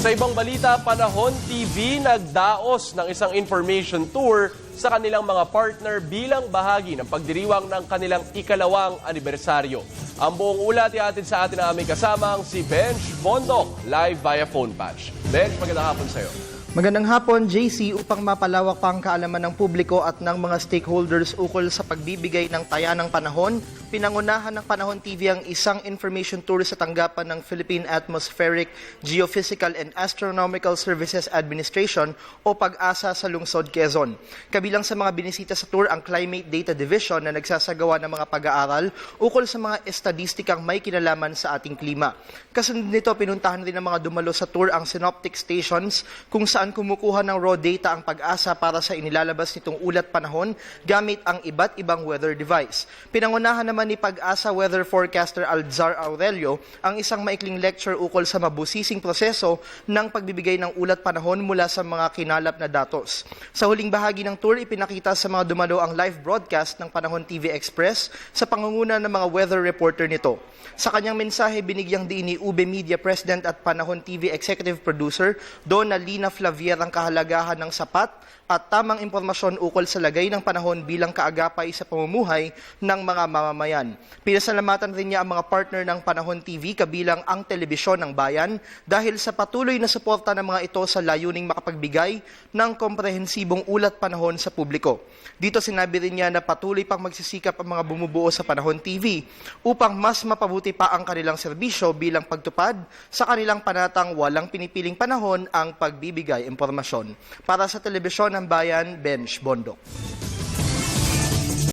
Sa ibang balita, Panahon TV nagdaos ng isang information tour sa kanilang mga partner bilang bahagi ng pagdiriwang ng kanilang ikalawang anibersaryo. Ang buong ulat ihatid sa atin ang aming kasamang si Benj Bondok, live via phone patch. Benj, magandang hapon sa iyo. Magandang hapon, JC. Upang mapalawak pa ang kaalaman ng publiko at ng mga stakeholders ukol sa pagbibigay ng taya ng panahon, pinangunahan ng Panahon TV ang isang information tour sa tanggapan ng Philippine Atmospheric, Geophysical and Astronomical Services Administration o PAGASA sa lungsod Quezon. Kabilang sa mga binisita sa tour ang Climate Data Division na nagsasagawa ng mga pag-aaral ukol sa mga estadistikang may kinalaman sa ating klima. Kasunod nito, pinuntahan din ng mga dumalo sa tour ang synoptic stations kung saan kumukuha ng raw data ang PAGASA para sa inilalabas nitong ulat panahon gamit ang iba't ibang weather device. Pinangunahan naman ni PAGASA Weather Forecaster Alzar Aurelio ang isang maikling lecture ukol sa mabusising proseso ng pagbibigay ng ulat panahon mula sa mga kinalap na datos. Sa huling bahagi ng tour, ipinakita sa mga dumalo ang live broadcast ng Panahon TV Express sa pangunguna ng mga weather reporter nito. Sa kanyang mensahe, binigyang diin ni UB Media President at Panahon TV Executive Producer Donna Lina Flavier ang kahalagahan ng sapat at tamang impormasyon ukol sa lagay ng panahon bilang kaagapay sa pamumuhay ng mga mamamayan. Pinasalamatan rin niya ang mga partner ng Panahon TV kabilang ang Telebisyon ng Bayan dahil sa patuloy na suporta ng mga ito sa layuning makapagbigay ng komprehensibong ulat panahon sa publiko. Dito sinabi rin niya na patuloy pang magsisikap ang mga bumubuo sa Panahon TV upang mas mapabuti pa ang kanilang serbisyo bilang pagtupad sa kanilang panatang walang pinipiling panahon ang pagbibigay impormasyon. Para sa Telebisyon ng Bayan, Benj Bondok.